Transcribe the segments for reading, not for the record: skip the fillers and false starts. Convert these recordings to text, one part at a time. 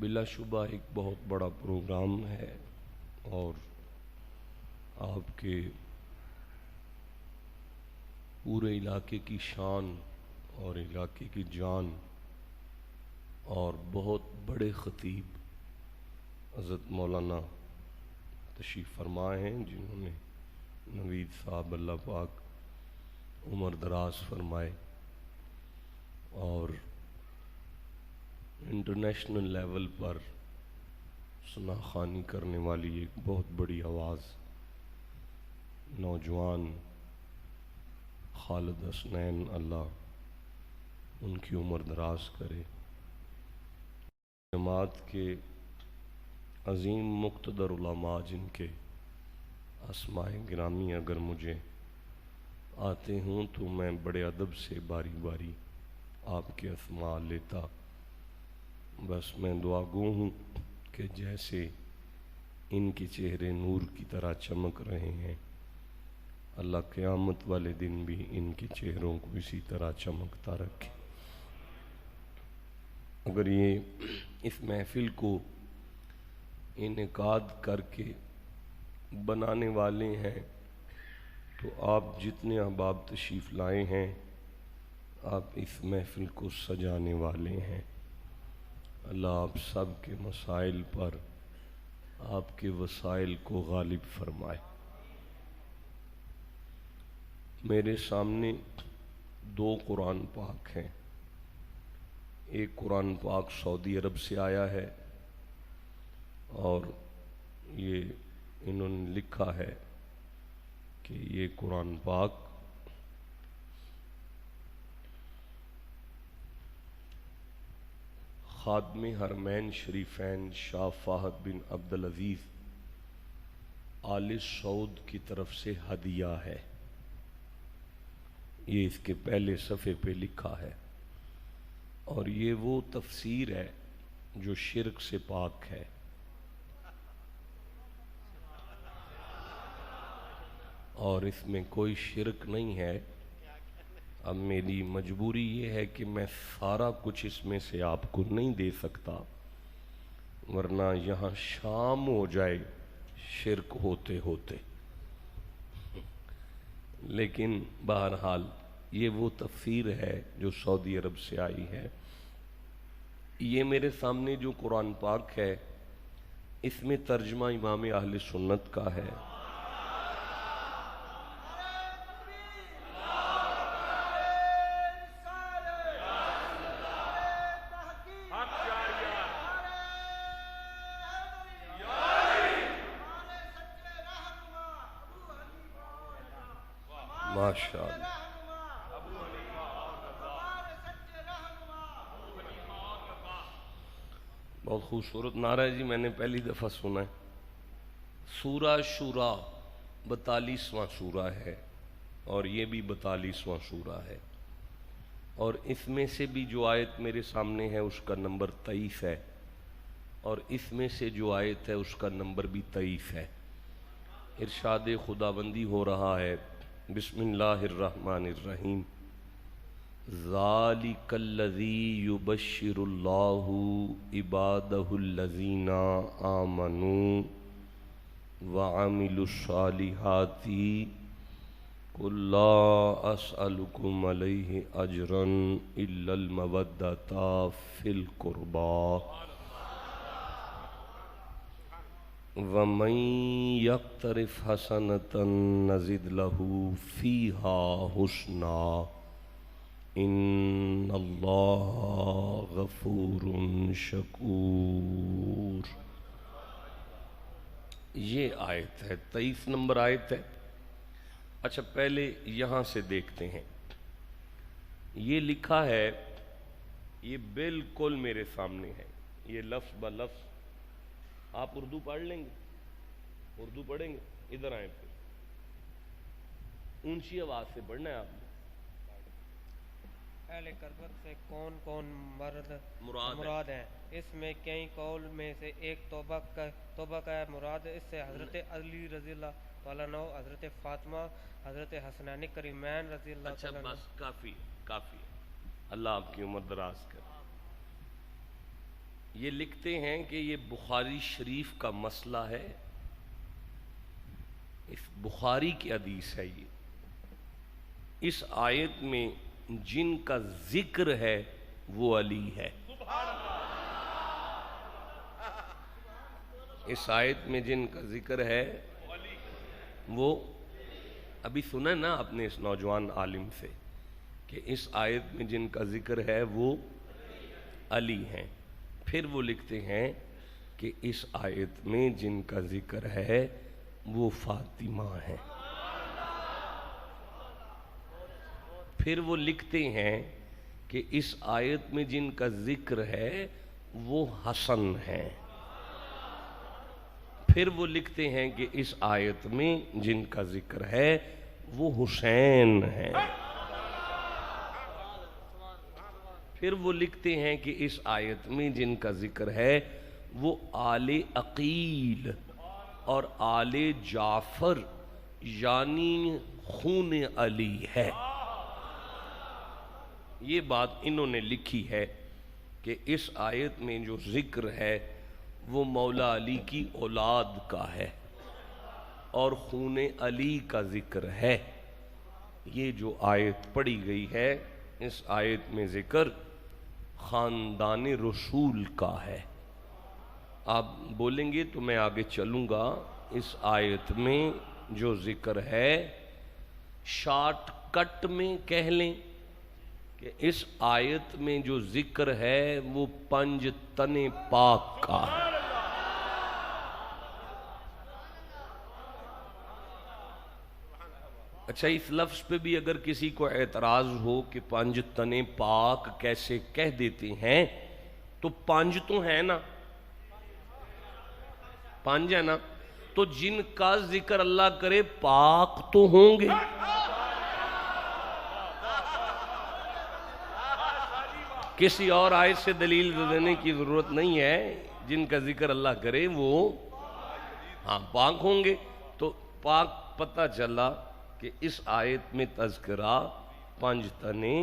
بلا شبہ ایک بہت بڑا پروگرام ہے اور آپ کے پورے علاقے کی شان اور علاقے کی جان اور بہت بڑے خطیب حضرت مولانا تشریف فرما ہیں، جنہوں نے نوید صاحب اللہ پاک عمر دراز فرمائے اور انٹرنیشنل لیول پر سناخوانی کرنے والی ایک بہت بڑی آواز نوجوان خالد حسنین، اللہ ان کی عمر دراز کرے، جماعت کے عظیم مقتدر علماء جن کے اسماء گرامی اگر مجھے آتے ہوں تو میں بڑے ادب سے باری باری آپ کے اسماء لیتا، بس میں دعا گو ہوں کہ جیسے ان کے چہرے نور کی طرح چمک رہے ہیں، اللہ قیامت والے دن بھی ان کے چہروں کو اسی طرح چمکتا رکھے۔ اگر یہ اس محفل کو انعقاد کر کے بنانے والے ہیں تو آپ جتنے احباب تشریف لائے ہیں، آپ اس محفل کو سجانے والے ہیں۔ اللہ آپ سب کے مسائل پر آپ کے وسائل کو غالب فرمائے۔ میرے سامنے دو قرآن پاک ہیں، ایک قرآن پاک سعودی عرب سے آیا ہے اور یہ انہوں نے لکھا ہے کہ یہ قرآن پاک خادم حرمین شریفین شاہ فہد بن عبدالعزیز آل سعود کی طرف سے ہدیہ ہے۔ یہ اس کے پہلے صفحے پہ لکھا ہے اور یہ وہ تفسیر ہے جو شرک سے پاک ہے۔ اور اس میں کوئی شرک نہیں ہے۔ اب میری مجبوری یہ ہے کہ میں سارا کچھ اس میں سے آپ کو نہیں دے سکتا، ورنہ یہاں شام ہو جائے شرک ہوتے ہوتے، لیکن بہرحال یہ وہ تفسیر ہے جو سعودی عرب سے آئی ہے۔ یہ میرے سامنے جو قرآن پاک ہے، اس میں ترجمہ امام اہل سنت کا ہے۔ ماشاءاللہ، بہت خوبصورت نعرہ ہے جی، میں نے پہلی دفعہ سنا ہے۔ سورہ شورا 42واں سورہ ہے اور یہ بھی 42واں سورہ ہے، اور اس میں سے بھی جو آیت میرے سامنے ہے اس کا نمبر 23 ہے، اور اس میں سے جو آیت ہے اس کا نمبر بھی 23 ہے۔ ارشاد خداوندی ہو رہا ہے، بسم اللہ الرحمن الرحیم، ذالک الذی یبشر اللہ عبادہ الذین آمنوا وعملوا الصالحات قل لا اسألکم علیہ اجرا الا المودۃ فی القربى وَمَن يَقْتَرِفْ حَسَنَةً نَزِدْ لَهُ فِيهَا حُسْنًا إِنَّ اللَّهَ غَفُورٌ شَكُورٌ۔ یہ آیت ہے، 23 نمبر آیت ہے۔ اچھا پہلے یہاں سے دیکھتے ہیں، یہ لکھا ہے، یہ بالکل میرے سامنے ہے، یہ لفظ بلفظ۔ آپ اردو پڑھ لیں گے؟ اردو پڑھیں گے؟ ادھر آئیں، پھر اونچی آواز سے پڑھنا ہے آپ نے۔ اہل کربت سے کون کون مرد مراد ہیں؟ اس میں کئی قول میں سے ایک توبہ کا ہے مراد، اس سے حضرت علی رضی اللہ تعالیٰ عنہ، حضرت فاطمہ، حضرت حسنین کریمین رضی اللہ تعالیٰ عنہ۔ اچھا بس کافی ہے، اللہ آپ کی عمر دراز کرے۔ یہ لکھتے ہیں کہ یہ بخاری شریف کا مسئلہ ہے، اس بخاری کی حدیث ہے یہ، اس آیت میں جن کا ذکر ہے وہ علی ہے۔ اس آیت میں جن کا ذکر ہے وہ، ابھی سنا نا آپ نے اس نوجوان عالم سے کہ اس آیت میں جن کا ذکر ہے وہ علی ہیں۔ پھر وہ لکھتے ہیں کہ اس آیت میں جن کا ذکر ہے وہ فاطمہ ہے۔ پھر وہ لکھتے ہیں کہ اس آیت میں جن کا ذکر ہے وہ حسن ہے۔ پھر وہ لکھتے ہیں کہ اس آیت میں جن کا ذکر ہے وہ حسین ہے۔ پھر وہ لکھتے ہیں کہ اس آیت میں جن کا ذکر ہے وہ آل عقیل اور آل جعفر یعنی خون علی ہے۔ یہ بات انہوں نے لکھی ہے کہ اس آیت میں جو ذکر ہے وہ مولا علی کی اولاد کا ہے اور خون علی کا ذکر ہے۔ یہ جو آیت پڑھی گئی ہے اس آیت میں ذکر خاندان رسول کا ہے۔ آپ بولیں گے تو میں آگے چلوں گا۔ اس آیت میں جو ذکر ہے شارٹ کٹ میں کہہ لیں کہ اس آیت میں جو ذکر ہے وہ پنج تن پاک کا ہے۔ اچھا، اس لفظ پہ بھی اگر کسی کو اعتراض ہو کہ پنج تن پاک کیسے کہہ دیتے ہیں، تو پنج تو ہے نا، پنج ہے نا، تو جن کا ذکر اللہ کرے پاک تو ہوں گے۔ کسی اور آیت سے دلیل دینے کی ضرورت نہیں ہے، جن کا ذکر اللہ کرے وہ پاک ہوں گے۔ تو پاک پتہ چلا کہ اس آیت میں تذکرہ پنج تنے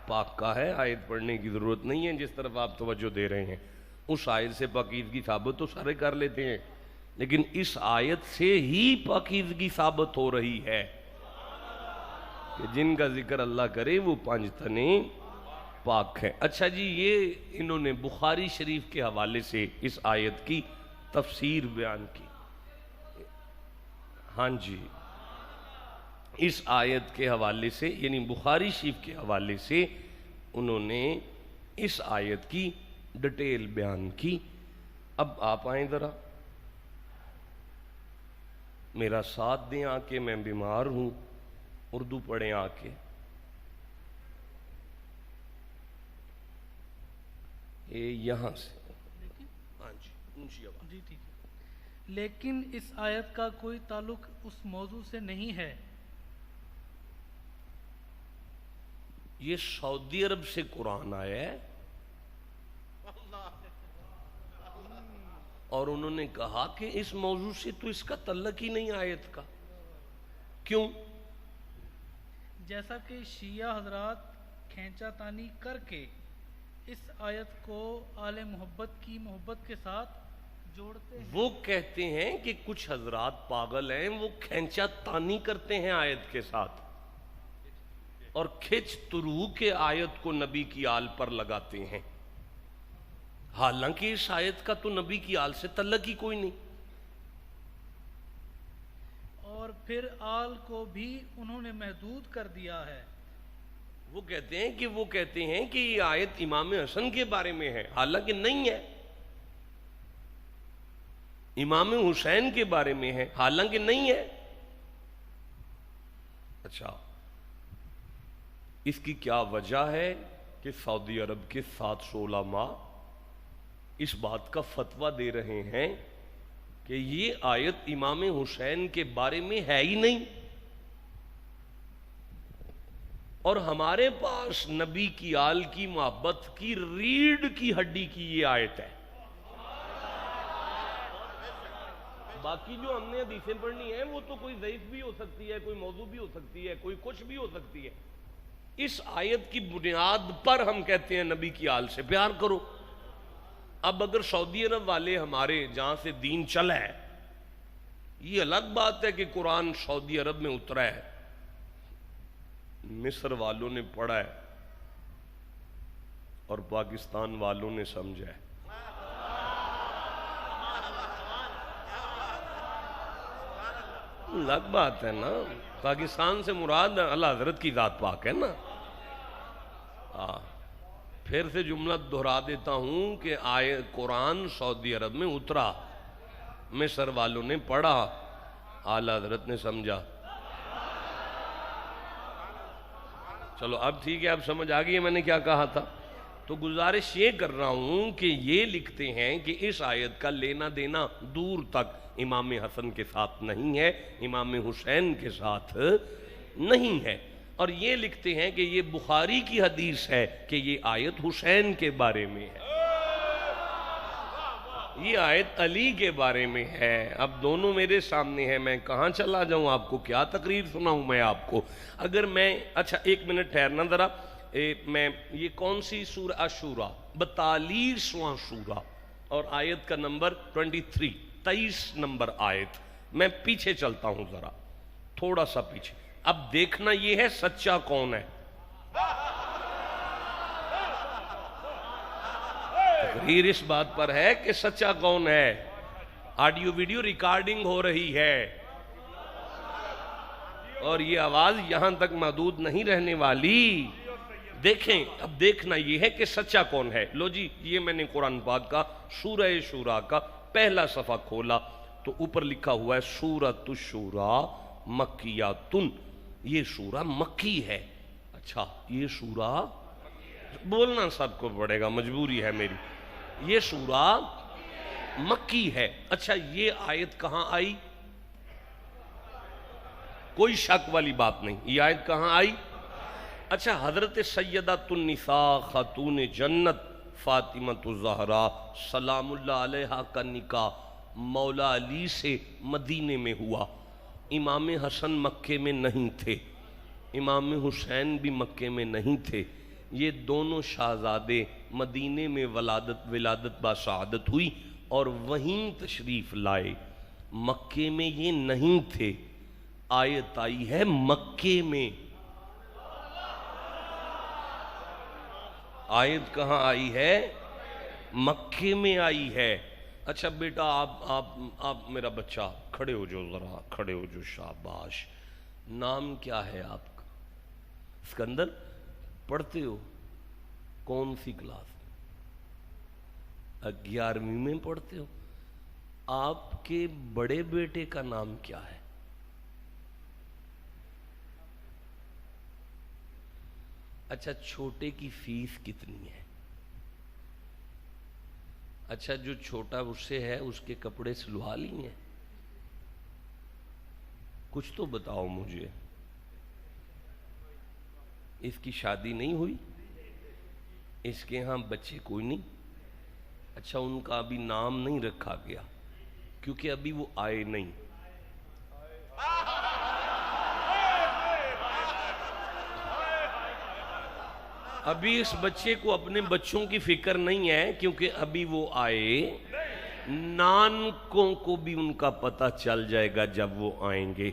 پاک کا ہے۔ آیت پڑھنے کی ضرورت نہیں ہے جس طرف آپ توجہ دے رہے ہیں۔ اس آیت سے پاکیزگی ثابت تو سارے کر لیتے ہیں، لیکن اس آیت سے ہی پاکیزگی ثابت ہو رہی ہے کہ جن کا ذکر اللہ کرے وہ پنج تنے پاک ہے۔ اچھا جی، یہ انہوں نے بخاری شریف کے حوالے سے اس آیت کی تفسیر بیان کی۔ ہاں جی، اس آیت کے حوالے سے یعنی بخاری شریف کے حوالے سے انہوں نے اس آیت کی ڈیٹیل بیان کی۔ اب آپ آئیں ذرا، میرا ساتھ دیں آ کے، میں بیمار ہوں، اردو پڑھیں آ کے۔ یہاں سے ہاں جی، اونچی آواز۔ جی ٹھیک ہے۔ لیکن اس آیت کا کوئی تعلق اس موضوع سے نہیں ہے۔ یہ سعودی عرب سے قرآن آیا ہے اور انہوں نے کہا کہ اس موضوع سے تو اس کا تعلق ہی نہیں آیت کا۔ کیوں؟ جیسا کہ شیعہ حضرات کھینچا تانی کر کے اس آیت کو آل محبت کی محبت کے ساتھ جوڑتے ہیں۔ وہ کہتے ہیں کہ کچھ حضرات پاگل ہیں، وہ کھینچا تانی کرتے ہیں آیت کے ساتھ اور کھچ ترو کے آیت کو نبی کی آل پر لگاتے ہیں، حالانکہ اس آیت کا تو نبی کی آل سے تعلق ہی کوئی نہیں۔ اور پھر آل کو بھی انہوں نے محدود کر دیا ہے۔ وہ کہتے ہیں کہ یہ آیت امام حسن کے بارے میں ہے، حالانکہ نہیں ہے۔ امام حسین کے بارے میں ہے، حالانکہ نہیں ہے۔ اچھا، اس کی کیا وجہ ہے کہ سعودی عرب کے 700 علماء اس بات کا فتویٰ دے رہے ہیں کہ یہ آیت امام حسین کے بارے میں ہے ہی نہیں، اور ہمارے پاس نبی کی آل کی محبت کی ریڑھ کی ہڈی کی یہ آیت ہے۔ باقی جو ہم نے حدیثیں پڑھنی ہیں وہ تو کوئی ضعیف بھی ہو سکتی ہے، کوئی موضوع بھی ہو سکتی ہے، کوئی کچھ بھی ہو سکتی ہے۔ اس آیت کی بنیاد پر ہم کہتے ہیں نبی کی آل سے پیار کرو۔ اب اگر سعودی عرب والے ہمارے جہاں سے دین چلا ہے، یہ الگ بات ہے کہ قرآن سعودی عرب میں اترا ہے، مصر والوں نے پڑھا ہے اور پاکستان والوں نے سمجھا ہے۔ الگ بات ہے نا، پاکستان سے مراد اللہ حضرت کی ذات پاک ہے نا۔ پھر سے جملہ دہرا دیتا ہوں کہ آئے قرآن سعودی عرب میں اترا، مصر والوں نے پڑھا، اعلیٰ حضرت نے سمجھا۔ چلو اب ٹھیک ہے، اب سمجھ آ گئی ہے میں نے کیا کہا تھا۔ تو گزارش یہ کر رہا ہوں کہ یہ لکھتے ہیں کہ اس آیت کا لینا دینا دور تک امام حسن کے ساتھ نہیں ہے، امام حسین کے ساتھ نہیں ہے، اور یہ لکھتے ہیں کہ یہ بخاری کی حدیث ہے کہ یہ آیت حسین کے بارے میں ہے، یہ آیت علی کے بارے میں ہے۔ اب دونوں میرے سامنے ہیں، میں کہاں چلا جاؤں، آپ کو کیا تقریر سناؤں میں آپ کو؟ اگر میں اچھا ایک منٹ ٹھہرنا ذرا، میں یہ کون سی سورہ الشورى 42واں سورہ اور آیت کا نمبر 23 نمبر آیت، میں پیچھے چلتا ہوں ذرا تھوڑا سا پیچھے۔ اب دیکھنا یہ ہے سچا کون ہے۔ تقریر اس بات پر ہے کہ سچا کون ہے۔ آڈیو ویڈیو ریکارڈنگ ہو رہی ہے اور یہ آواز یہاں تک محدود نہیں رہنے والی۔ دیکھیں اب دیکھنا یہ ہے کہ سچا کون ہے۔ لو جی، یہ میں نے قرآن پاک کا سورہ شورى کا پہلا صفحہ کھولا تو اوپر لکھا ہوا ہے سورۃ الشورى مکیۃ، یہ سورہ مکی ہے۔ اچھا یہ سورہ بولنا سب کو پڑے گا، مجبوری ہے میری، یہ سورہ مکی ہے۔ اچھا یہ آیت کہاں آئی؟ کوئی شک والی بات نہیں، یہ آیت کہاں آئی؟ اچھا حضرت سیدۃ النساء خاتون جنت فاطمۃ الزہرا سلام اللہ علیہا کا نکاح مولا علی سے مدینے میں ہوا۔ امام حسن مکے میں نہیں تھے، امام حسین بھی مکے میں نہیں تھے، یہ دونوں شہزادے مدینے میں ولادت باسعادت ہوئی اور وہیں تشریف لائے۔ مکے میں یہ نہیں تھے، آیت آئی ہے مکے میں۔ آیت کہاں آئی ہے؟ مکے میں آئی ہے۔ اچھا بیٹا آپ میرا بچہ کھڑے ہو جو، ذرا کھڑے ہو جو، شاباش۔ نام کیا ہے آپ کا؟ اسکندر، پڑھتے ہو کون سی کلاس؟ 11ویں میں پڑھتے ہو۔ آپ کے بڑے بیٹے کا نام کیا ہے؟ اچھا چھوٹے کی فیس کتنی ہے؟ اچھا جو چھوٹا اس سے ہے اس کے کپڑے سلوا لی ہیں؟ کچھ تو بتاؤ مجھے۔ اس کی شادی نہیں ہوئی؟ اس کے ہاں بچے کوئی نہیں؟ اچھا ان کا ابھی نام نہیں رکھا گیا کیونکہ ابھی وہ آئے نہیں۔ ابھی اس بچے کو اپنے بچوں کی فکر نہیں ہے کیونکہ ابھی وہ آئے۔ نانکوں کو بھی ان کا پتہ چل جائے گا جب وہ آئیں گے،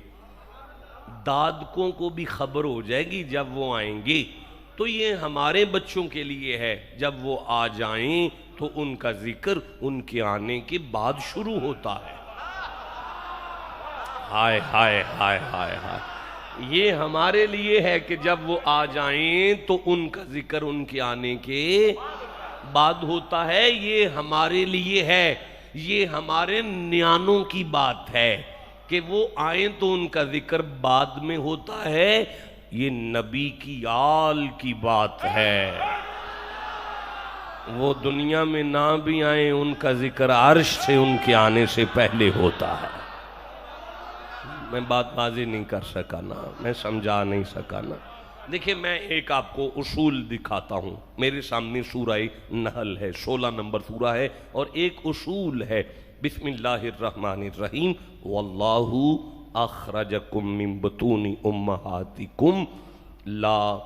دادکوں کو بھی خبر ہو جائے گی جب وہ آئیں گے۔ تو یہ ہمارے بچوں کے لیے ہے، جب وہ آ جائیں تو ان کا ذکر ان کے آنے کے بعد شروع ہوتا ہے۔ ہائے ہائے ہائے ہائے ہائے، یہ ہمارے لیے ہے کہ جب وہ آ جائیں تو ان کا ذکر ان کے آنے کے بعد ہوتا ہے۔ یہ ہمارے لیے ہے، یہ ہمارے نیانوں کی بات ہے کہ وہ آئیں تو ان کا ذکر بعد میں ہوتا ہے۔ یہ نبی کی آل کی بات ہے، وہ دنیا میں نہ بھی آئیں ان کا ذکر عرش سے ان کے آنے سے پہلے ہوتا ہے۔ میں بات واضح نہیں کر سکا نا، میں سمجھا نہیں سکا نا۔ دیکھیں میں ایک آپ کو اصول دکھاتا ہوں، میرے سامنے سورہ نحل ہے، 16 نمبر سورہ ہے، اور ایک اصول ہے، بسم اللہ الرحمن الرحیم، واللہ اخرجکم من بطون امہاتکم لا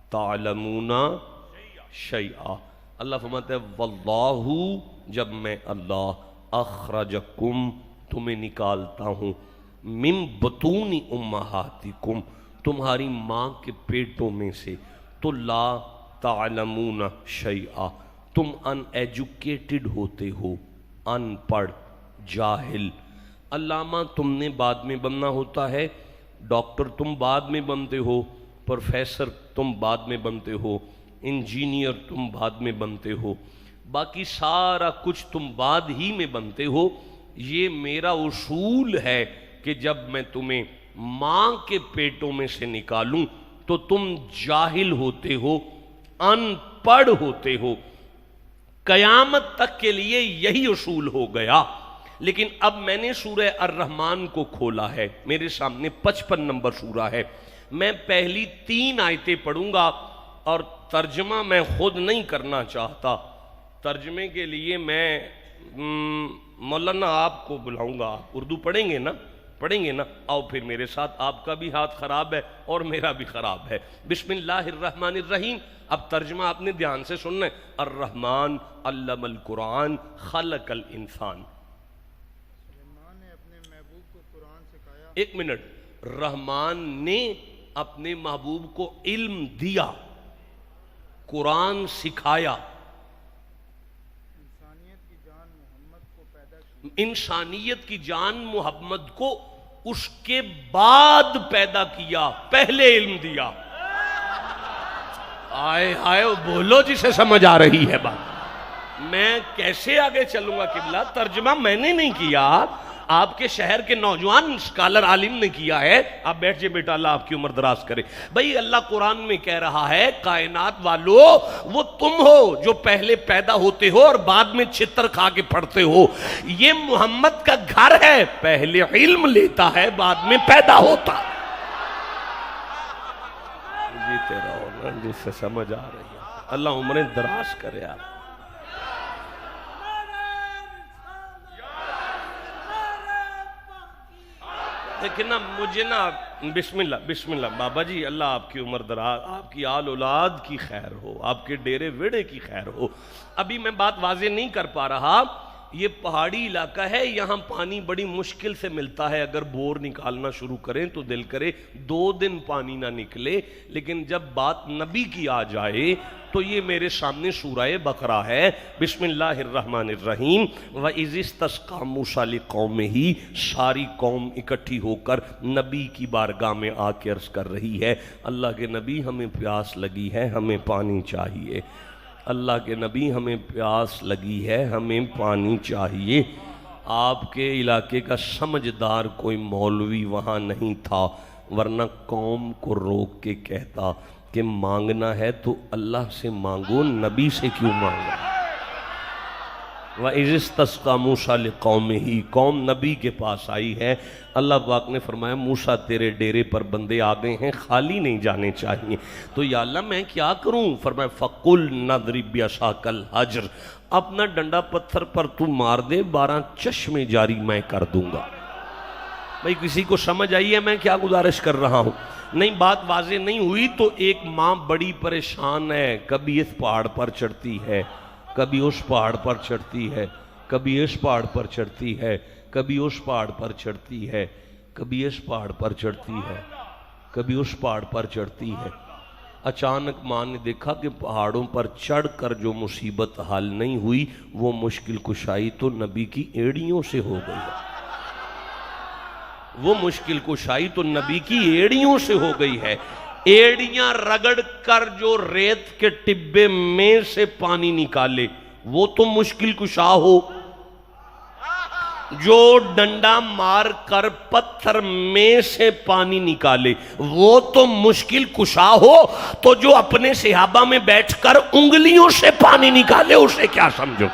تعلمون شیئا۔ اللہ فرماتا ہے واللہ، جب میں اللہ اخرجکم تمہیں نکالتا ہوں، من بطون امہاتکم تمہاری ماں کے پیٹوں میں سے، تو لا تعلمون شیئا تم ان ایجوکیٹڈ ہوتے ہو، ان پڑھ، جاہل۔ علامہ تم نے بعد میں بننا ہوتا ہے، ڈاکٹر تم بعد میں بنتے ہو، پروفیسر تم بعد میں بنتے ہو، انجینئر تم بعد میں بنتے ہو، باقی سارا کچھ تم بعد ہی میں بنتے ہو۔ یہ میرا اصول ہے کہ جب میں تمہیں ماں کے پیٹوں میں سے نکالوں تو تم جاہل ہوتے ہو، ان پڑھ ہوتے ہو۔ قیامت تک کے لیے یہی اصول ہو گیا۔ لیکن اب میں نے سورہ الرحمن کو کھولا ہے، میرے سامنے 55 نمبر سورہ ہے، میں پہلی 3 آیتیں پڑھوں گا اور ترجمہ میں خود نہیں کرنا چاہتا، ترجمے کے لیے میں مولانا آپ کو بلاؤں گا۔ اردو پڑھیں گے نا؟ پڑھیں گے نا؟ آؤ پھر میرے ساتھ، آپ کا بھی ہاتھ خراب ہے اور میرا بھی خراب ہے۔ بسم اللہ الرحمن الرحیم۔ اب ترجمہ آپ نے دھیان سے سننا ہے۔ الرحمن علم القرآن خلق الانسان۔ رحمان نے اپنے محبوب کو قرآن سکھایا۔ ایک منٹ، رحمان نے اپنے محبوب کو علم دیا، قرآن سکھایا، انسانیت کی جان محمد کو پیدا کی، انسانیت کی جان محمد کو اس کے بعد پیدا کیا، پہلے علم دیا۔ آئے آئے بولو جسے سمجھ آ رہی ہے بات۔ میں کیسے آگے چلوں گا قبلہ؟ ترجمہ میں نے نہیں کیا، آپ کے شہر کے نوجوان اسکالر عالم نے کیا ہے۔ آپ بیٹھ جائے بیٹا، اللہ آپ کی عمر دراز کرے۔ بھئی اللہ قرآن میں کہہ رہا ہے کائنات والو وہ تم ہو جو پہلے پیدا ہوتے ہو اور بعد میں چھتر کھا کے پڑھتے ہو۔ یہ محمد کا گھر ہے، پہلے علم لیتا ہے بعد میں پیدا ہوتا۔ جیتے رہو نا جس سے سمجھ آ رہی ہے، اللہ عمریں دراز کرے آپ۔ لیکن نا مجھے نا بسم اللہ بابا جی، اللہ آپ کی عمر دراز، آپ کی آل اولاد کی خیر ہو، آپ کے ڈیرے ویڑے کی خیر ہو۔ ابھی میں بات واضح نہیں کر پا رہا، یہ پہاڑی علاقہ ہے، یہاں پانی بڑی مشکل سے ملتا ہے، اگر بور نکالنا شروع کریں تو دل کرے 2 دن پانی نہ نکلے، لیکن جب بات نبی کی آ جائے تو یہ میرے سامنے سورہ بقرہ ہے۔ بسم اللہ الرحمن الرحیم۔ وَإِذِ اسْتَسْقَىٰ مُوسَىٰ لِقَوْمِهِ، ساری قوم اکٹھی ہو کر نبی کی بارگاہ میں آ کے عرض کر رہی ہے، اللہ کے نبی ہمیں پیاس لگی ہے، ہمیں پانی چاہیے۔ اللہ کے نبی ہمیں پیاس لگی ہے، ہمیں پانی چاہیے۔ آپ کے علاقے کا سمجھدار کوئی مولوی وہاں نہیں تھا، ورنہ قوم کو روک کے کہتا کہ مانگنا ہے تو اللہ سے مانگو، نبی سے کیوں مانگو؟ وَإِذِ اسْتَسْقَىٰ مُوسَىٰ لِقَوْمِهِ، قوم نبی کے پاس آئی ہے، اللہ پاک نے فرمایا موسیٰ تیرے ڈیرے پر بندے آ گئے ہیں، خالی نہیں جانے چاہیے۔ تو یا اللہ میں کیا کروں؟ فرمایا فَقُلْ نَضْرِبْ بِعَصَاكَ الْحَجْرَ، اپنا ڈنڈا پتھر پر تو مار دے، 12 چشمے جاری میں کر دوں گا۔ بھئی کسی کو سمجھ آئی ہے میں کیا گزارش کر رہا ہوں؟ نہیں بات واضح نہیں ہوئی تو ایک ماں بڑی پریشان ہے، کبھی اس پہاڑ پر چڑھتی ہے، کبھی اس پہاڑ پر چڑھتی ہے، کبھی اس پہاڑ پر چڑھتی ہے، کبھی اس پہاڑ پر چڑھتی ہے، کبھی اس پہاڑ پر چڑھتی ہے، کبھی اس پہاڑ پر چڑھتی ہے۔ اچانک ماں نے دیکھا کہ پہاڑوں پر چڑھ کر جو مصیبت حل نہیں ہوئی وہ مشکل کشائی تو نبی کی ایڑیوں سے ہو گئی ہے، وہ مشکل کشائی تو نبی کی ایڑیوں سے ہو گئی ہے۔ ایڑیاں رگڑ کر جو ریت کے ٹبے میں سے پانی نکالے وہ تو مشکل کشا ہو، جو ڈنڈا مار کر پتھر میں سے پانی نکالے وہ تو مشکل کشا ہو، تو جو اپنے صحابہ میں بیٹھ کر انگلیوں سے پانی نکالے اسے کیا سمجھو؟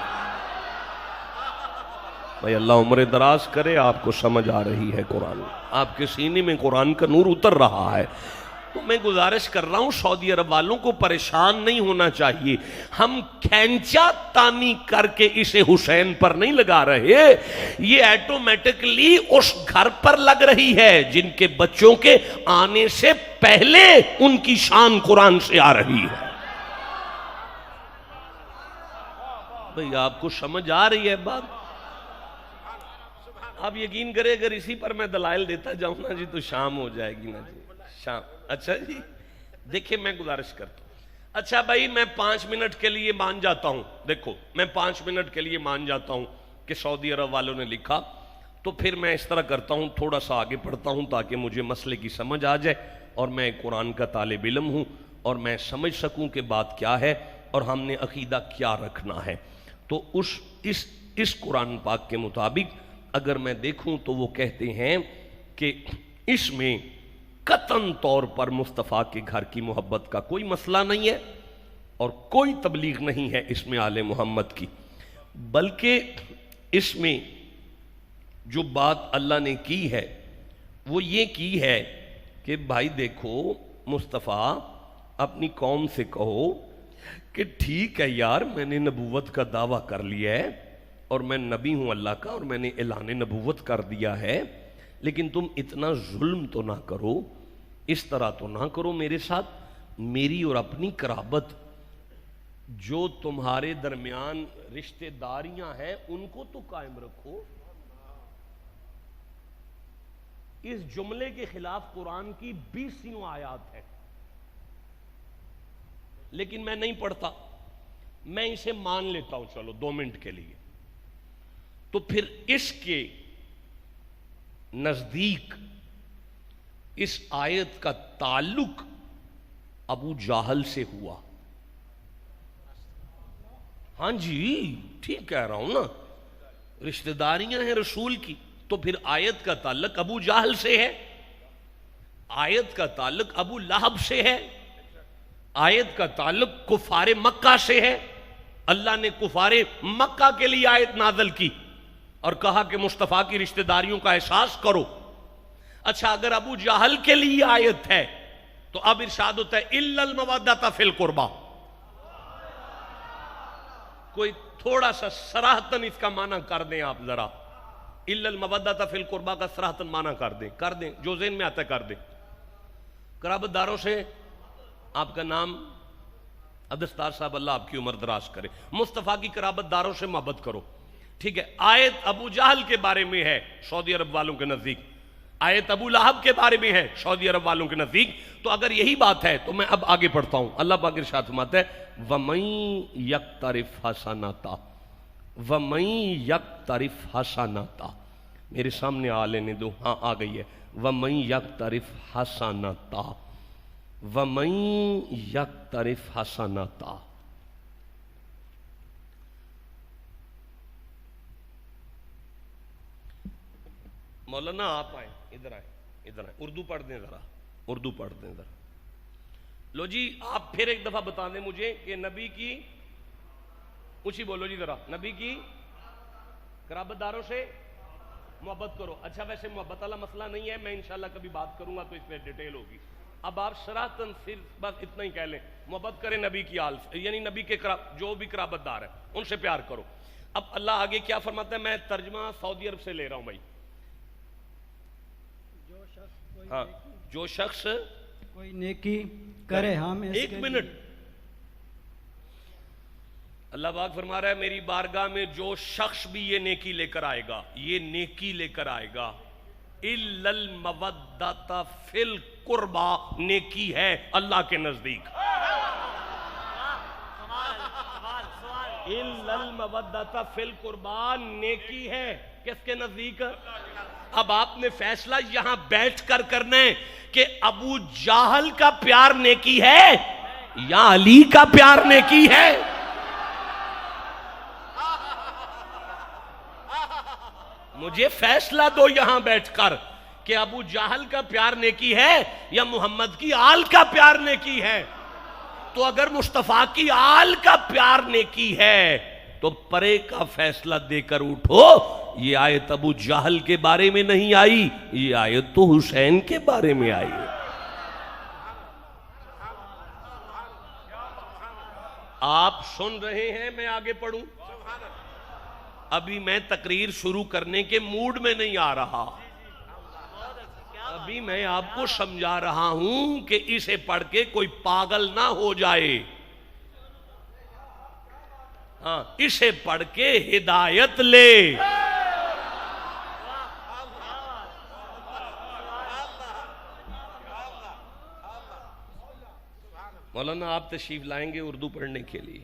بھائی اللہ عمر دراز کرے، آپ کو سمجھ آ رہی ہے قرآن، آپ کے سینے میں قرآن کا نور اتر رہا ہے۔ تو میں گزارش کر رہا ہوں سعودی عرب والوں کو پریشان نہیں ہونا چاہیے، ہم کھینچا تانی کر کے اسے حسین پر نہیں لگا رہے، یہ ایٹومیٹکلی اس گھر پر لگ رہی ہے جن کے بچوں کے آنے سے پہلے ان کی شان قرآن سے آ رہی ہے۔ بھئی آپ کو سمجھ آ رہی ہے بات؟ آپ یقین کریں اگر اسی پر میں دلائل دیتا جاؤں نا جی تو شام ہو جائے گی نا جی، شام۔ اچھا جی دیکھیں میں گزارش کرتا ہوں، اچھا بھائی میں 5 منٹ کے لیے مان جاتا ہوں، دیکھو میں 5 منٹ کے لیے مان جاتا ہوں کہ سعودی عرب والوں نے لکھا، تو پھر میں اس طرح کرتا ہوں، تھوڑا سا آگے پڑھتا ہوں تاکہ مجھے مسئلے کی سمجھ آ جائے اور میں قرآن کا طالب علم ہوں اور میں سمجھ سکوں کہ بات کیا ہے اور ہم نے عقیدہ کیا رکھنا ہے۔ تو اس قرآن پاک کے مطابق اگر میں دیکھوں تو وہ کہتے ہیں کہ اس میں قطعاً طور پر مصطفیٰ کے گھر کی محبت کا کوئی مسئلہ نہیں ہے اور کوئی تبلیغ نہیں ہے اس میں آل محمد کی، بلکہ اس میں جو بات اللہ نے کی ہے وہ یہ کی ہے کہ بھائی دیکھو مصطفیٰ اپنی قوم سے کہو کہ ٹھیک ہے یار میں نے نبوت کا دعویٰ کر لیا ہے اور میں نبی ہوں اللہ کا اور میں نے اعلان نبوت کر دیا ہے، لیکن تم اتنا ظلم تو نہ کرو، اس طرح تو نہ کرو میرے ساتھ، میری اور اپنی قرابت جو تمہارے درمیان رشتہ داریاں ہیں ان کو تو قائم رکھو۔ اس جملے کے خلاف قرآن کی 20 آیات ہیں، لیکن میں نہیں پڑھتا، میں اسے مان لیتا ہوں چلو 2 منٹ کے لیے۔ تو پھر اس کے نزدیک اس آیت کا تعلق ابو جہل سے ہوا۔ ہاں جی ٹھیک کہہ رہا ہوں نا، رشتہ داریاں ہیں رسول کی، تو پھر آیت کا تعلق ابو جہل سے ہے، آیت کا تعلق ابو لہب سے ہے، آیت کا تعلق کفار مکہ سے ہے۔ اللہ نے کفار مکہ کے لیے آیت نازل کی اور کہا کہ مصطفیٰ کی رشتہ داریوں کا احساس کرو۔ اچھا اگر ابو جہل کے لیے آیت ہے تو اب ارشاد ہوتا ہے الا المودۃ فی القربى۔ کوئی تھوڑا سا صراحتاً اس کا معنی کر دیں آپ ذرا، الا المودۃ فی القربى کا صراحتاً معنی کر دیں جو ذہن میں آتا ہے کر دیں۔ قرابت داروں سے آپ کا نام عبدالستار صاحب، اللہ آپ کی عمر دراز کرے۔ مصطفیٰ کی قرابت داروں سے محبت کرو، ٹھیک ہے۔ آیت ابو جہل کے بارے میں ہے سعودی عرب والوں کے نزدیک، آیت ابو لہب کے بارے میں ہے سعودی عرب والوں کے نزدیک۔ تو اگر یہی بات ہے تو میں اب آگے پڑھتا ہوں۔ اللہ پاک ارشاد فرماتا ہے وَمَن يَقْتَرِفْ حَسَنَاتًا، وَمَن يَقْتَرِفْ حَسَنَاتًا، میرے سامنے آ لینے دو، ہاں آ گئی ہے، وَمَن يَقْتَرِفْ حَسَنَاتًا، وَمَن يَقْتَرِفْ حَسَنَاتًا۔ مولانا آپ آئیں، ادھر آئیں، اردو پڑھ دیں ذرا، اردو پڑھ دیں ذرا۔ لو جی آپ پھر ایک دفعہ بتا دیں مجھے کہ نبی کی اونچی بولو جی ذرا، نبی کی قرابت داروں سے محبت کرو۔ اچھا ویسے محبت والا مسئلہ نہیں ہے، میں انشاءاللہ کبھی بات کروں گا تو اس پہ ڈیٹیل ہوگی۔ اب آپ صراحتاً صرف بس اتنا ہی کہہ لیں محبت کریں نبی کی آل سے، یعنی نبی کے جو بھی قرابت دار ہیں ان سے پیار کرو۔ اب اللہ آگے کیا فرماتا ہے، میں ترجمہ سعودی عرب سے لے رہا ہوں بھائی۔ ہاں جو شخص کوئی نیکی کرے، ہم ایک منٹ، اللہ پاک فرما رہا ہے میری بارگاہ میں جو شخص بھی یہ نیکی لے کر آئے گا، یہ نیکی لے کر آئے گا، الا المودۃ فی القربى، نیکی ہے اللہ کے نزدیک، الا المودۃ فی القربى، نیکی ہے کس کے نزدیک؟ اب آپ نے فیصلہ یہاں بیٹھ کر کرنا ہے کہ ابو جہل کا پیار نیکی ہے یا علی کا پیار نیکی ہے۔ مجھے فیصلہ دو یہاں بیٹھ کر کہ ابو جہل کا پیار نیکی ہے یا محمد کی آل کا پیار نیکی ہے۔ تو اگر مصطفیٰ کی آل کا پیار نیکی ہے تو پرے کا فیصلہ دے کر اٹھو، یہ آیت ابو جہل کے بارے میں نہیں آئی، یہ آیت تو حسین کے بارے میں آئی ہے۔ آپ سن رہے ہیں، میں آگے پڑھوں؟ ابھی میں تقریر شروع کرنے کے موڈ میں نہیں آ رہا، ابھی میں آپ کو سمجھا رہا ہوں کہ اسے پڑھ کے کوئی پاگل نہ ہو جائے۔ ہاں اسے پڑھ کے ہدایت لے. مولانا آپ تشریف لائیں گے اردو پڑھنے کے لیے؟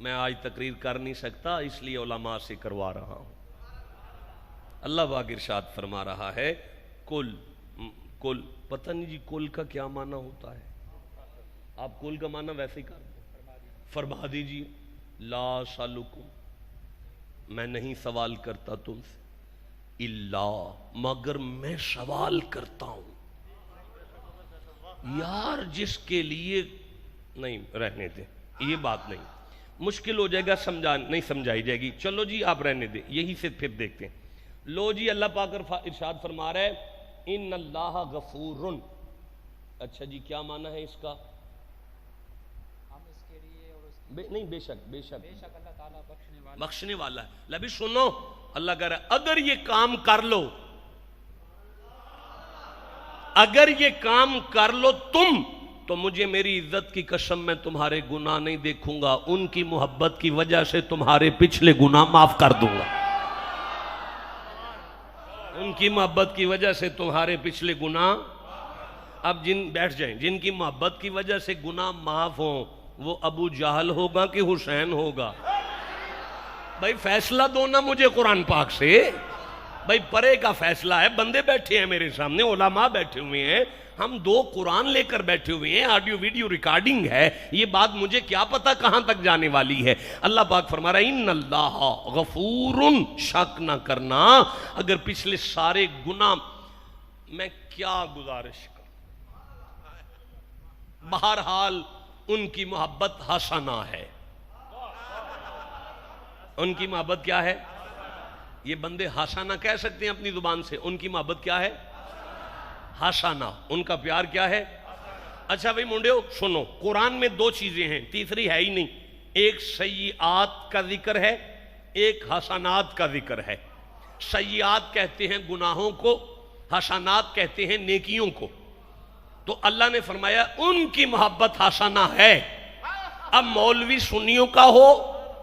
میں آج تقریر کر نہیں سکتا اس لیے علماء سے کروا رہا ہوں. اللہ پاک ارشاد فرما رہا ہے کل پتہ نہیں جی کل کا کیا معنی ہوتا ہے. آپ کل کا معنی ویسے ہی کر دیں, فرما دیجیے لا سالکم میں نہیں سوال کرتا تم سے الا مگر میں سوال کرتا ہوں. یار جس کے لیے نہیں رہنے دیں, یہ بات نہیں, مشکل ہو جائے گا, نہیں سمجھائی جائے گی. چلو جی آپ رہنے دیں, یہی سے پھر دیکھتے ہیں. لو جی اللہ پاک ارشاد فرما رہا ہے ان اللہ غفور. اچھا جی کیا معنی ہے اس کا؟ ہم اس کے لیے اور اس نہیں بے شک اللہ تعالیٰ بخشنے والا ہے. لبی سنو اللہ کہہ رہا ہے اگر یہ کام کر لو, اگر یہ کام کر لو تم, تو مجھے میری عزت کی قسم میں تمہارے گناہ نہیں دیکھوں گا, ان کی محبت کی وجہ سے تمہارے پچھلے گناہ معاف کر دوں گا. ان کی محبت کی وجہ سے تمہارے پچھلے گناہ. اب بیٹھ جائیں, جن کی محبت کی وجہ سے گناہ معاف ہوں وہ ابو جہل ہوگا کہ حسین ہوگا؟ بھائی فیصلہ دو نا مجھے قرآن پاک سے. بھائی پرے کا فیصلہ ہے, بندے بیٹھے ہیں میرے سامنے, علماء بیٹھے ہوئے ہیں, ہم 2 قرآن لے کر بیٹھے ہوئے ہیں, آڈیو ویڈیو ریکارڈنگ ہے, یہ بات مجھے کیا پتا کہاں تک جانے والی ہے. اللہ پاک فرما رہا ہے ان اللہ غفور, شک نہ کرنا اگر پچھلے سارے گناہ. میں کیا گزارش کروں, بہرحال ان کی محبت حسنہ ہے. ان کی محبت کیا ہے؟ یہ بندے حسنہ کہہ سکتے ہیں اپنی زبان سے, ان کی محبت کیا ہے؟ حسنہ. ان کا پیار کیا ہے؟ اچھا بھئی منڈیو سنو, قرآن میں 2 چیزیں ہیں, تیسری ہے ہی نہیں. ایک سیئات کا ذکر ہے, ایک حسنات کا ذکر ہے. سیئات کہتے ہیں گناہوں کو, حسنات کہتے ہیں نیکیوں کو. تو اللہ نے فرمایا ان کی محبت حسنہ ہے. اب مولوی سنیوں کا ہو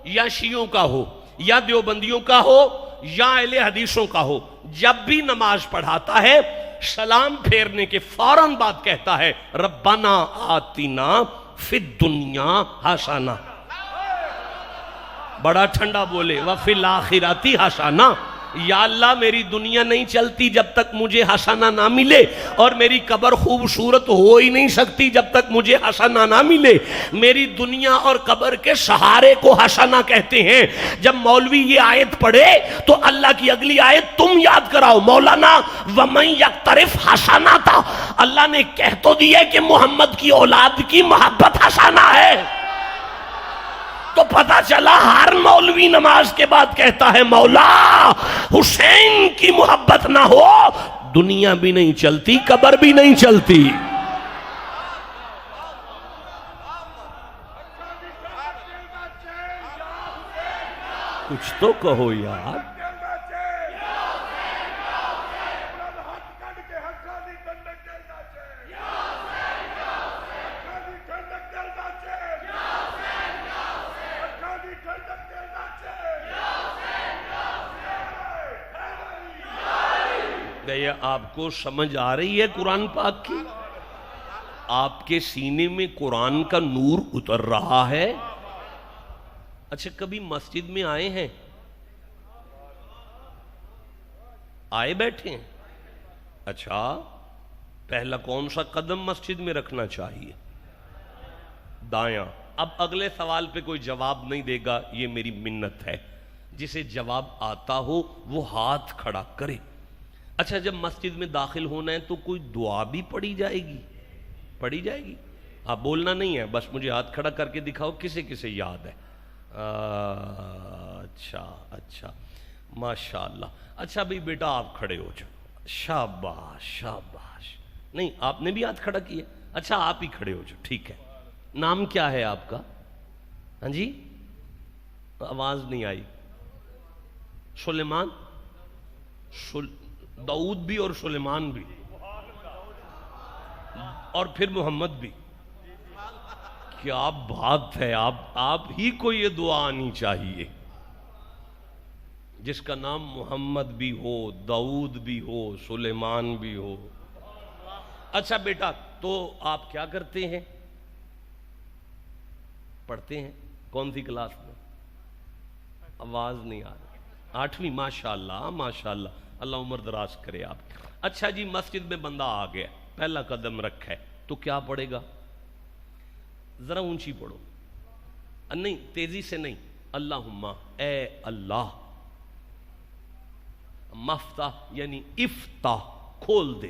یا شیعوں کا ہو یا دیوبندیوں کا ہو یا اہل حدیثوں کا ہو, جب بھی نماز پڑھاتا ہے سلام پھیرنے کے فوراً بعد کہتا ہے ربنا آتنا فی الدنیا حسنہ. بڑا ٹھنڈا بولے وفی الآخرۃ حسنہ. یا اللہ میری دنیا نہیں چلتی جب تک مجھے حسنہ نہ ملے, اور میری قبر خوبصورت ہو ہی نہیں سکتی جب تک مجھے حسنہ نہ ملے. میری دنیا اور قبر کے سہارے کو حسنہ کہتے ہیں. جب مولوی یہ آیت پڑھے تو اللہ کی اگلی آیت تم یاد کراؤ, مولانا وَمَن يَقْتَرِفْ حَسَنَاتًا. اللہ نے کہہ تو دیا کہ محمد کی اولاد کی محبت حسنہ ہے. تو پتہ چلا ہر مولوی نماز کے بعد کہتا ہے مولا حسین کی محبت نہ ہو دنیا بھی نہیں چلتی, قبر بھی نہیں چلتی. کچھ تو کہو یار. آپ کو سمجھ آ رہی ہے قرآن پاک کی؟ آپ کے سینے میں قرآن کا نور اتر رہا ہے. اچھا کبھی مسجد میں آئے ہیں؟ آئے بیٹھے ہیں؟ اچھا پہلا کون سا قدم مسجد میں رکھنا چاہیے؟ دایاں. اب اگلے سوال پہ کوئی جواب نہیں دے گا, یہ میری منت ہے. جسے جواب آتا ہو وہ ہاتھ کھڑا کرے. اچھا جب مسجد میں داخل ہونا ہے تو کوئی دعا بھی پڑھی جائے گی؟ پڑھی جائے گی. آپ بولنا نہیں ہے, بس مجھے ہاتھ کھڑا کر کے دکھاؤ کسے کسے یاد ہے. اچھا ماشاءاللہ. اچھا بھی بیٹا آپ کھڑے ہو جاؤ. شاباش شاباش. نہیں آپ نے بھی ہاتھ کھڑا کیا. اچھا آپ ہی کھڑے ہو جاؤ, ٹھیک ہے. نام کیا ہے آپ کا؟ ہاں جی آواز نہیں آئی. سلیمان. داؤد بھی اور سلیمان بھی اور پھر محمد بھی. کیا بات ہے، آپ ہی کو یہ دعا آنی چاہیے، جس کا نام محمد بھی ہو، داؤد بھی ہو، سلیمان بھی ہو۔ اچھا بیٹا، تو آپ کیا کرتے ہیں؟ پڑھتے ہیں؟ کون سی کلاس میں؟ آواز نہیں آ رہی۔ 8ویں؟ ماشاءاللہ ماشاءاللہ، اللہ عمر دراز کرے آپ۔ اچھا جی، مسجد میں بندہ آ گیا، پہلا قدم رکھا ہے، تو کیا پڑھے گا؟ ذرا اونچی پڑھو، نہیں تیزی سے نہیں۔ اللہم، اے اللہ، مفتح یعنی افتح، کھول دے،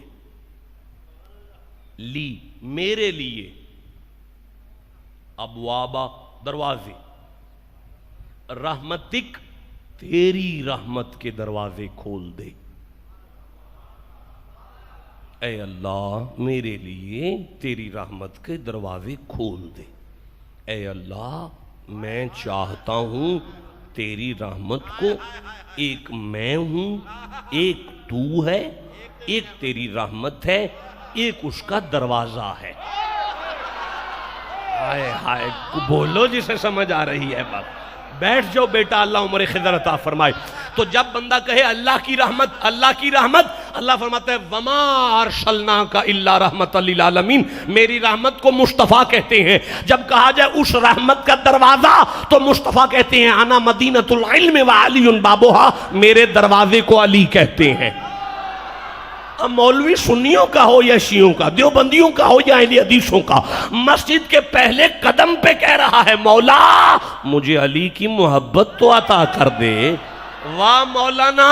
لی میرے لیے، ابوابا دروازے، رحمتک تیری رحمت کے دروازے کھول دے۔ اے اللہ میرے لیے تیری رحمت کے دروازے کھول دے۔ اے اللہ میں چاہتا ہوں تیری رحمت کو، ایک میں ہوں، ایک تو ہے، ایک تیری رحمت ہے، ایک اس کا دروازہ ہے۔ ہائے ہائے، بولو جسے سمجھ آ رہی ہے بات۔ بیٹھ جاؤ بیٹا، اللہ عمر خضر عطا فرمائے۔ تو جب بندہ کہے اللہ کی رحمت، اللہ کی رحمت، اللہ فرماتا ہے وما ارسلناک الا رحمت للعالمین، میری رحمت کو مصطفیٰ کہتے ہیں۔ جب کہا جائے اس رحمت کا دروازہ تو مصطفیٰ کہتے ہیں انا مدینۃ العلم وعلی بابھا، میرے دروازے کو علی کہتے ہیں۔ اب مولوی سنیوں کا ہو یا شیعوں کا، دیوبندیوں کا ہو یا اہل حدیثوں کا، مسجد کے پہلے قدم پہ کہہ رہا ہے مولا مجھے علی کی محبت تو عطا کر دے۔ واہ مولانا،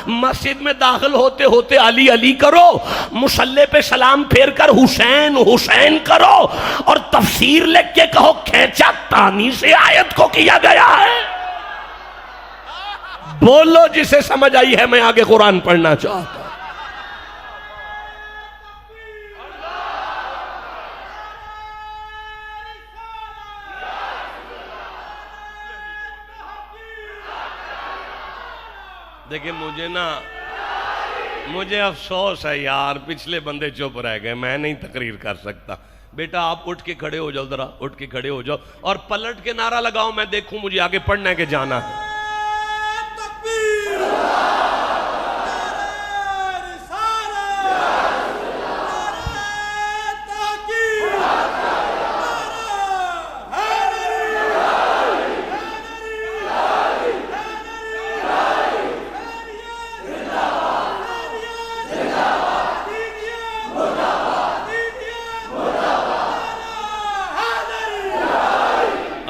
مسجد میں داخل ہوتے ہوتے علی علی کرو، مصلی پہ سلام پھیر کر حسین حسین کرو، اور تفسیر لکھ کے کہو کھینچا تانی سے آیت کو کیا گیا ہے۔ بولو جسے سمجھ آئی ہے، میں آگے قرآن پڑھنا چاہتا ہوں۔ دیکھیں مجھے افسوس ہے یار، پچھلے بندے چپ رہ گئے، میں نہیں تقریر کر سکتا۔ بیٹا آپ اٹھ کے کھڑے ہو جاؤ، ذرا اٹھ کے کھڑے ہو جاؤ اور پلٹ کے نعرہ لگاؤ، میں دیکھوں مجھے آگے پڑھنا ہے کہ جانا ہے۔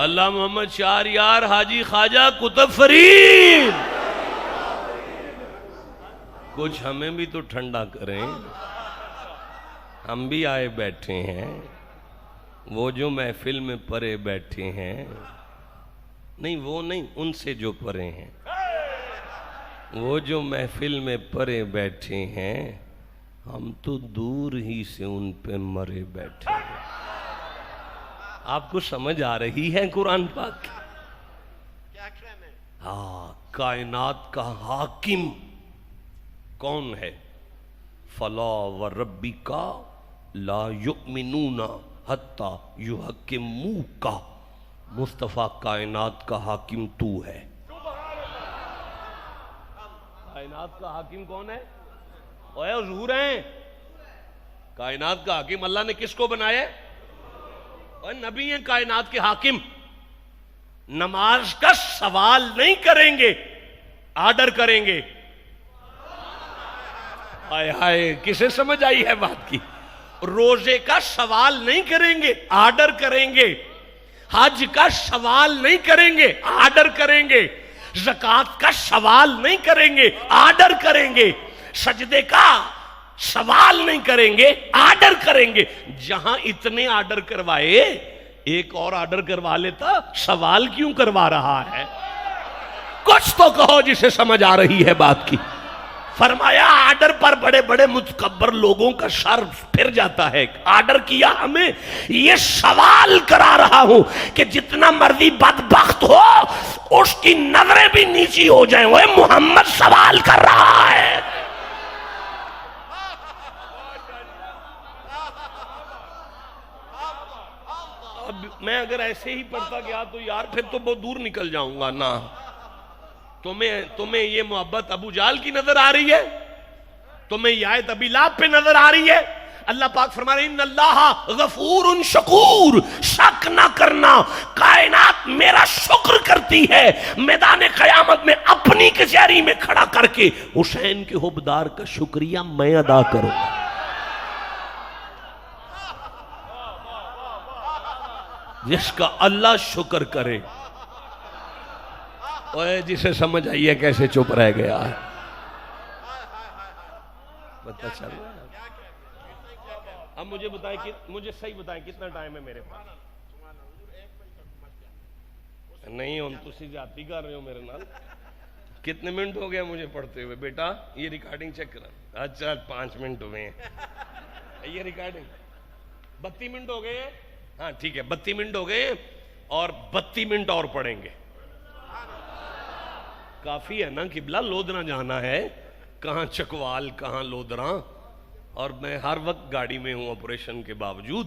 اللہ محمد شہریار حاجی خواجہ قطب فرید، کچھ ہمیں بھی تو ٹھنڈا کریں، ہم بھی آئے بیٹھے ہیں، وہ جو محفل میں پرے بیٹھے ہیں، نہیں وہ نہیں، ان سے جو پرے ہیں، وہ جو محفل میں پرے بیٹھے ہیں، ہم تو دور ہی سے ان پہ مرے بیٹھے ہیں۔ آپ کو سمجھ آ رہی ہے قرآن پاک؟ ہاں، کائنات کا حاکم کون ہے؟ فلا وربک لا یؤمنون حتی یحکموک، مصطفیٰ کائنات کا حاکم تو ہے۔ کائنات کا حاکم کون ہے؟ اوہ حضور ہیں۔ کائنات کا حاکم اللہ نے کس کو بنایا ہے؟ اور نبی ہیں کائنات کے حاکم۔ نماز کا سوال نہیں کریں گے، آرڈر کریں گے۔ ہائے ہائے، کسے سمجھ آئی ہے بات کی؟ روزے کا سوال نہیں کریں گے، آرڈر کریں گے۔ حج کا سوال نہیں کریں گے، آرڈر کریں گے۔ زکوٰۃ کا سوال نہیں کریں گے، آرڈر کریں گے۔ سجدے کا سوال نہیں کریں گے، آرڈر کریں گے۔ جہاں اتنے آرڈر کروائے، ایک اور آرڈر کروا لیتا، سوال کیوں کروا رہا ہے؟ کچھ تو کہو جسے سمجھ آ رہی ہے بات کی۔ فرمایا آرڈر پر بڑے بڑے متکبر لوگوں کا سر پھر جاتا ہے۔ آرڈر کیا ہمیں، یہ سوال کرا رہا ہوں کہ جتنا مرضی بدبخت ہو اس کی نظریں بھی نیچی ہو جائیں، وہ محمد سوال کر رہا ہے۔ میں اگر ایسے ہی پڑھتا گیا تو یار پھر تو بہت دور نکل جاؤں گا نا. تمہیں یہ محبت ابو جہل کی نظر آ رہی ہے؟ تمہیں یہ آیت ابی لہب پہ نظر آ رہی ہے؟ اللہ پاک فرما رہے ہیں ان اللہ غفور شکور، شک نہ کرنا، کائنات میرا شکر کرتی ہے. میدان قیامت میں اپنی کچہری میں کھڑا کر کے حسین کے حبدار کا شکریہ میں ادا کروں. جس کا اللہ شکر کرے. اوے جسے سمجھ آئی ہے کیسے چپ رہ گیا ہے. پتہ چل رہا ہے. اب مجھے بتائیں، مجھے صحیح بتائیں کتنا ٹائم ہے میرے پاس؟ نہیں ہوں تسی زیادتی کر رہے ہو میرے نال. کتنے منٹ ہو گیا مجھے پڑھتے ہوئے؟ بیٹا یہ ریکارڈنگ چیک کرا. اچھا 5 منٹ ہوئے ہیں. یہ ریکارڈنگ 32 منٹ ہو گئے ہیں. ہاں ٹھیک ہے 32 منٹ ہو گئے اور 32 منٹ اور پڑھیں گے. کافی ہے نا قبلہ؟ لودھرا جانا ہے. کہاں چکوال کہاں لودھرا، اور میں ہر وقت گاڑی میں ہوں آپریشن کے باوجود.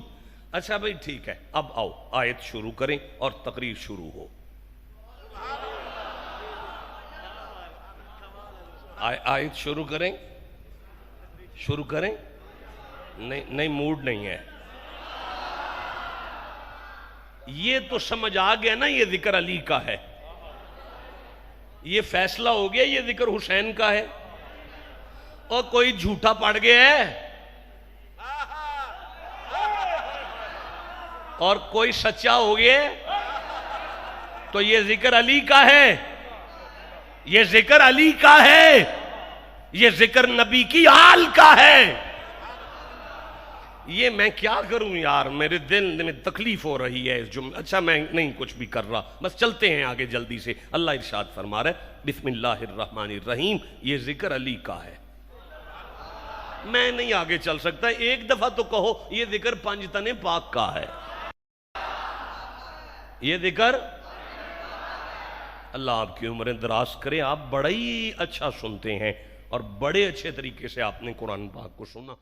اچھا بھائی ٹھیک ہے، اب آؤ آیت شروع کریں اور تقریر شروع ہو. آیت شروع کریں. شروع کریں. نہیں موڈ نہیں ہے. یہ تو سمجھ آ گیا نا یہ ذکر علی کا ہے. یہ فیصلہ ہو گیا یہ ذکر حسین کا ہے. اور کوئی جھوٹا پڑ گیا ہے اور کوئی سچا ہو گیا تو یہ ذکر علی کا ہے. یہ ذکر علی کا ہے. یہ ذکر نبی کی آل کا ہے. یہ میں کیا کروں یار، میرے دل میں تکلیف ہو رہی ہے اس جملے. اچھا میں نہیں کچھ بھی کر رہا، بس چلتے ہیں آگے جلدی سے. اللہ ارشاد فرما رہا ہے بسم اللہ الرحمن الرحیم. یہ ذکر علی کا ہے. میں نہیں آگے چل سکتا. ایک دفعہ تو کہو یہ ذکر پنجتن پاک کا ہے. یہ ذکر اللہ آپ کی عمریں دراز کرے. آپ بڑا ہی اچھا سنتے ہیں اور بڑے اچھے طریقے سے آپ نے قرآن پاک کو سنا.